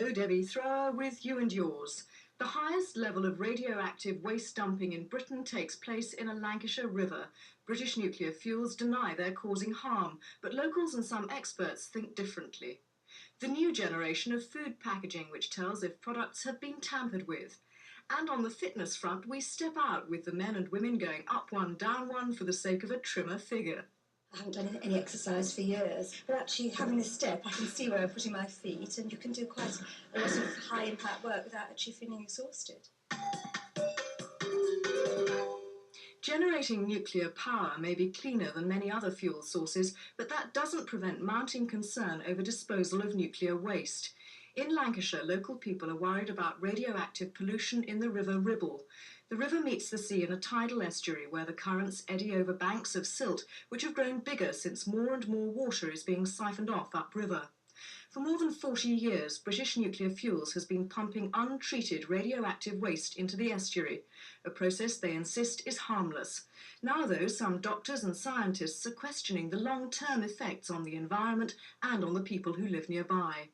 Hello, Debbie Thrower with You and Yours. The highest level of radioactive waste dumping in Britain takes place in a Lancashire river. British Nuclear Fuels deny they're causing harm, but locals and some experts think differently. The new generation of food packaging, which tells if products have been tampered with. And on the fitness front, we step out with the men and women going up one, down one for the sake of a trimmer figure. I haven't done any exercise for years, but actually having this step, I can see where I'm putting my feet, and you can do quite a lot of high-impact work without actually feeling exhausted. Generating nuclear power may be cleaner than many other fuel sources, but that doesn't prevent mounting concern over disposal of nuclear waste. In Lancashire, local people are worried about radioactive pollution in the River Ribble. The river meets the sea in a tidal estuary where the currents eddy over banks of silt, which have grown bigger since more and more water is being siphoned off upriver. For more than 40 years, British Nuclear Fuels has been pumping untreated radioactive waste into the estuary, a process they insist is harmless. Now, though, some doctors and scientists are questioning the long-term effects on the environment and on the people who live nearby.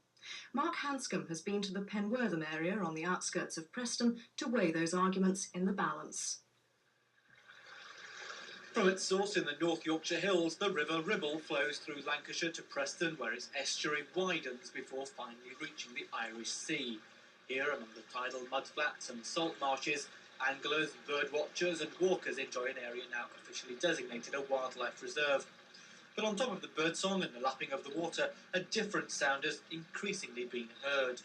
Mark Hanscom has been to the Penwortham area on the outskirts of Preston to weigh those arguments in the balance. From its source in the North Yorkshire Hills, the River Ribble flows through Lancashire to Preston, where its estuary widens before finally reaching the Irish Sea. Here, among the tidal mudflats and salt marshes, anglers, birdwatchers and walkers enjoy an area now officially designated a wildlife reserve. But on top of the birdsong and the lapping of the water, a different sound has increasingly been heard.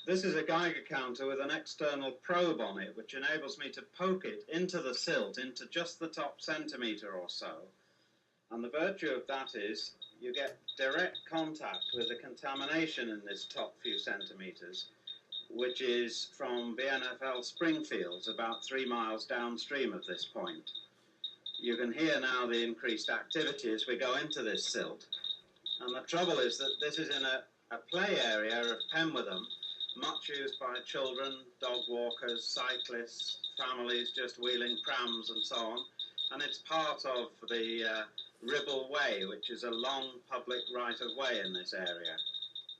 This is a Geiger counter with an external probe on it, which enables me to poke it into the silt, into just the top centimetre or so. And the virtue of that is you get direct contact with the contamination in this top few centimetres, which is from BNFL Springfields, about 3 miles downstream of this point. You can hear now the increased activity as we go into this silt. And the trouble is that this is in a play area of Penwortham, much used by children, dog walkers, cyclists, families just wheeling prams and so on. And it's part of the Ribble Way, which is a long public right-of-way in this area.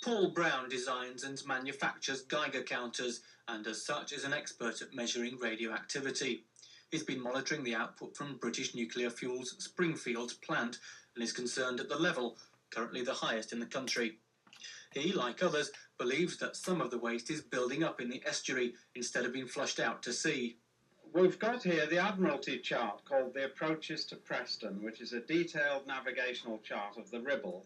Paul Brown designs and manufactures Geiger counters, and as such is an expert at measuring radioactivity. He's been monitoring the output from British Nuclear Fuels' Springfields plant and is concerned at the level, currently the highest in the country. He, like others, believes that some of the waste is building up in the estuary instead of being flushed out to sea. We've got here the Admiralty chart called The Approaches to Preston, which is a detailed navigational chart of the Ribble.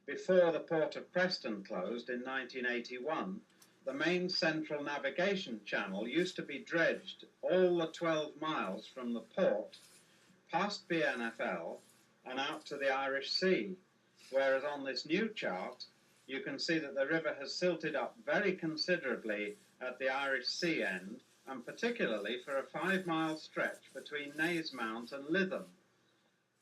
Before the port of Preston closed in 1981, the main central navigation channel used to be dredged all the 12 miles from the port, past BNFL and out to the Irish Sea, whereas on this new chart you can see that the river has silted up very considerably at the Irish Sea end, and particularly for a 5-mile stretch between Naysmount and Lytham.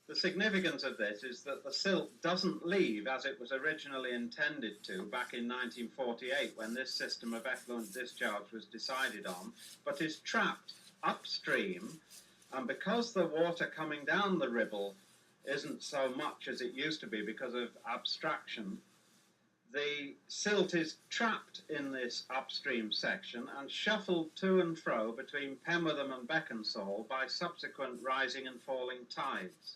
The significance of this is that the silt doesn't leave as it was originally intended to back in 1948 when this system of effluent discharge was decided on, but is trapped upstream, and because the water coming down the Ribble isn't so much as it used to be because of abstraction, the silt is trapped in this upstream section and shuffled to and fro between Penwortham and Beaconsall by subsequent rising and falling tides.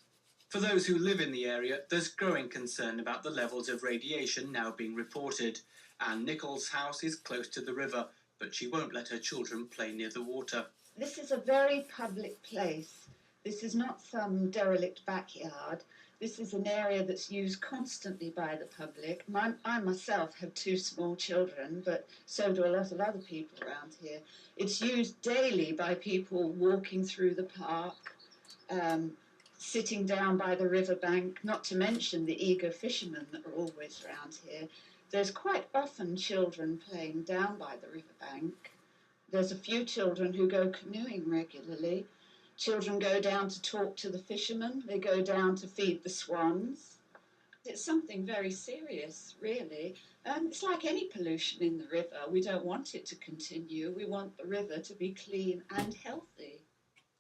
For those who live in the area, there's growing concern about the levels of radiation now being reported. Anne Nichols' house is close to the river, but she won't let her children play near the water. This is a very public place. This is not some derelict backyard. This is an area that's used constantly by the public. I myself have 2 small children, but so do a lot of other people around here. It's used daily by people walking through the park, sitting down by the riverbank, not to mention the eager fishermen that are always around here. There's quite often children playing down by the riverbank. There's a few children who go canoeing regularly. Children go down to talk to the fishermen. They go down to feed the swans. It's something very serious, really. It's like any pollution in the river. We don't want it to continue. We want the river to be clean and healthy.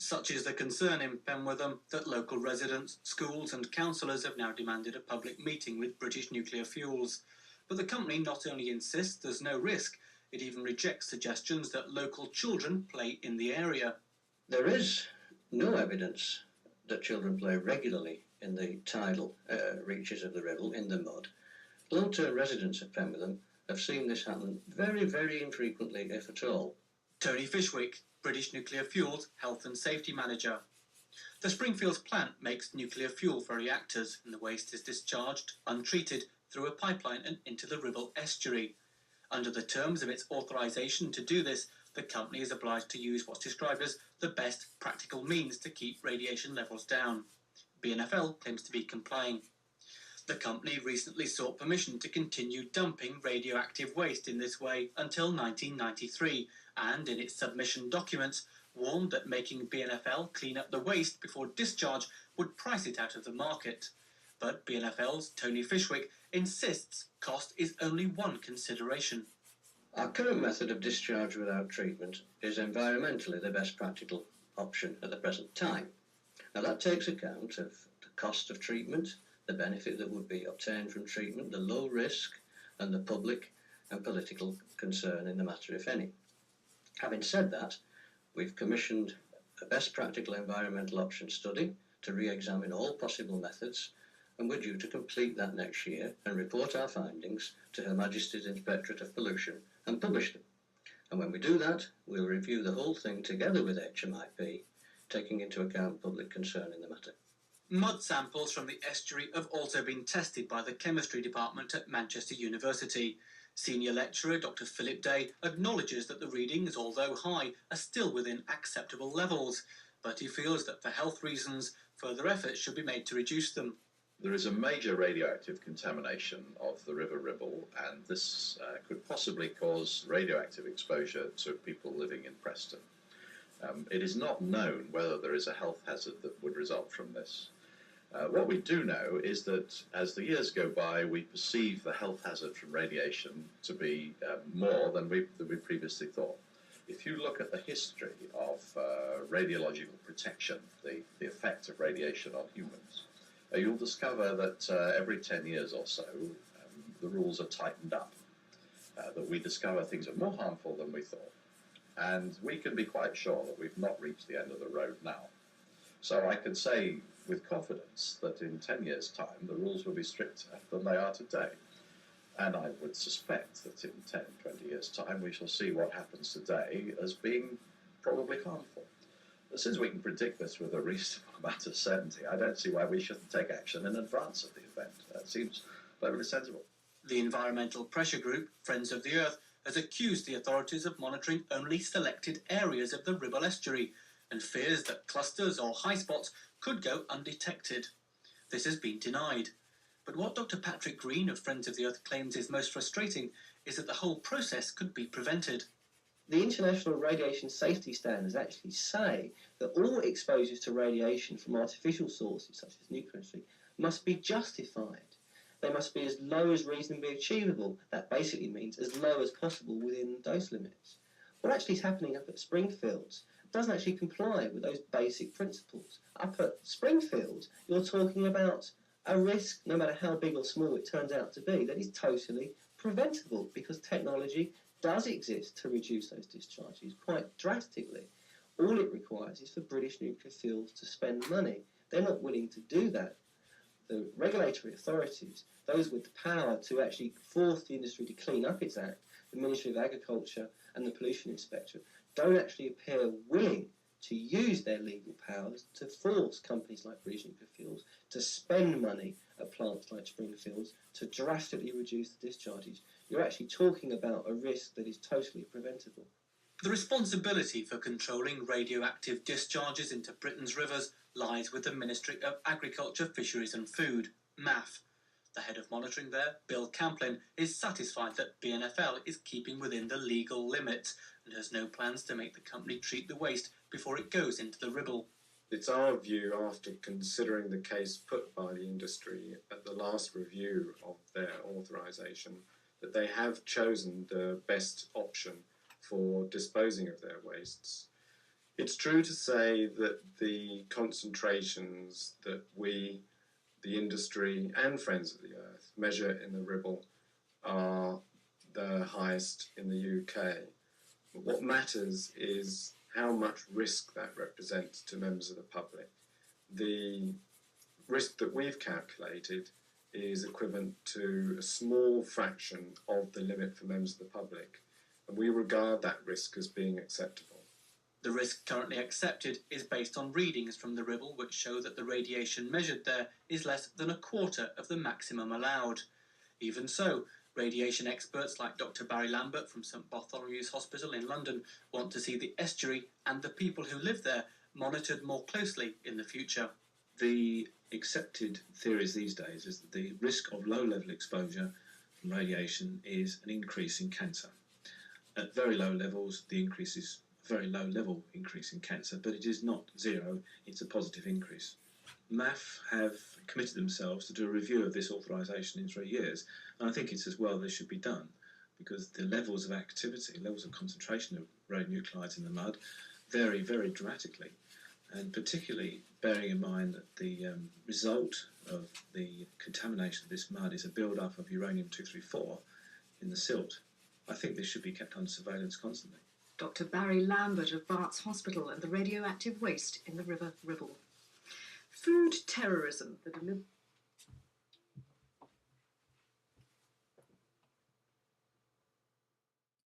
Such is the concern in Penwortham that local residents, schools and councillors have now demanded a public meeting with British Nuclear Fuels. But the company not only insists there's no risk, it even rejects suggestions that local children play in the area. There is no evidence that children play regularly in the tidal reaches of the Ribble, in the mud. Long-term residents of Penwortham have seen this happen very, very infrequently, if at all. Tony Fishwick, British Nuclear Fuels Health and Safety Manager. The Springfields plant makes nuclear fuel for reactors, and the waste is discharged, untreated, through a pipeline and into the Ribble estuary. Under the terms of its authorisation to do this, the company is obliged to use what's described as the best practical means to keep radiation levels down. BNFL claims to be complying. The company recently sought permission to continue dumping radioactive waste in this way until 1993, and in its submission documents warned that making BNFL clean up the waste before discharge would price it out of the market. But BNFL's Tony Fishwick insists cost is only one consideration. Our current method of discharge without treatment is environmentally the best practical option at the present time. Now that takes account of the cost of treatment, the benefit that would be obtained from treatment, the low risk, and the public and political concern in the matter, if any. Having said that, we've commissioned a best practical environmental option study to re-examine all possible methods, and we're due to complete that next year and report our findings to Her Majesty's Inspectorate of Pollution and publish them. And when we do that, we'll review the whole thing together with HMIP, taking into account public concern in the matter. Mud samples from the estuary have also been tested by the chemistry department at Manchester University. Senior lecturer Dr. Philip Day acknowledges that the readings, although high, are still within acceptable levels, but he feels that for health reasons, further efforts should be made to reduce them. There is a major radioactive contamination of the River Ribble, and this could possibly cause radioactive exposure to people living in Preston. It is not known whether there is a health hazard that would result from this. What we do know is that as the years go by, we perceive the health hazard from radiation to be more than we previously thought. If you look at the history of radiological protection, the effect of radiation on humans, you'll discover that every 10 years or so, the rules are tightened up, that we discover things are more harmful than we thought. And we can be quite sure that we've not reached the end of the road now. So I can say with confidence that in 10 years' time, the rules will be stricter than they are today. And I would suspect that in 10, 20 years' time, we shall see what happens today as being probably harmful. But since we can predict this with a reasonable amount of certainty, I don't see why we shouldn't take action in advance of the event. That seems perfectly sensible. The environmental pressure group, Friends of the Earth, has accused the authorities of monitoring only selected areas of the Ribble estuary and fears that clusters or high spots could go undetected. This has been denied. But what Dr. Patrick Green of Friends of the Earth claims is most frustrating is that the whole process could be prevented. The International Radiation Safety Standards actually say that all exposures to radiation from artificial sources, such as nuclear industry, must be justified. They must be as low as reasonably achievable. That basically means as low as possible within dose limits. What actually is happening up at Springfields doesn't actually comply with those basic principles. Up at Springfields, you're talking about a risk, no matter how big or small it turns out to be, that is totally preventable because technology does exist to reduce those discharges quite drastically. All it requires is for British Nuclear Fuels to spend money. They're not willing to do that. The regulatory authorities, those with the power to actually force the industry to clean up its act, the Ministry of Agriculture and the Pollution Inspector, don't actually appear willing to use their legal powers to force companies like British Nuclear Fuels to spend money at plants like Springfields to drastically reduce the discharges. You're actually talking about a risk that is totally preventable. The responsibility for controlling radioactive discharges into Britain's rivers lies with the Ministry of Agriculture, Fisheries and Food, MAF. The head of monitoring there, Bill Camplin, is satisfied that BNFL is keeping within the legal limits and has no plans to make the company treat the waste before it goes into the Ribble. It's our view, after considering the case put by the industry at the last review of their authorisation, that they have chosen the best option for disposing of their wastes. It's true to say that the concentrations that we, the industry and Friends of the Earth, measure in the Ribble are the highest in the UK. But what matters is how much risk that represents to members of the public. The risk that we've calculated is equivalent to a small fraction of the limit for members of the public, and we regard that risk as being acceptable. The risk currently accepted is based on readings from the Ribble which show that the radiation measured there is less than a quarter of the maximum allowed. Even so, radiation experts like Dr. Barry Lambert from St Bartholomew's Hospital in London want to see the estuary and the people who live there monitored more closely in the future. The accepted theories these days is that the risk of low-level exposure from radiation is an increase in cancer. At very low levels, the increase is a very low-level increase in cancer, but it is not zero, it's a positive increase. MAF have committed themselves to do a review of this authorisation in 3 years, and I think it's as well they should be done, because the levels of activity, levels of concentration of radionuclides in the mud vary very dramatically, and particularly bearing in mind that the result of the contamination of this mud is a build-up of uranium-234 in the silt. I think this should be kept under surveillance constantly. Dr. Barry Lambert of Barts Hospital and the radioactive waste in the River Ribble. Food terrorism, the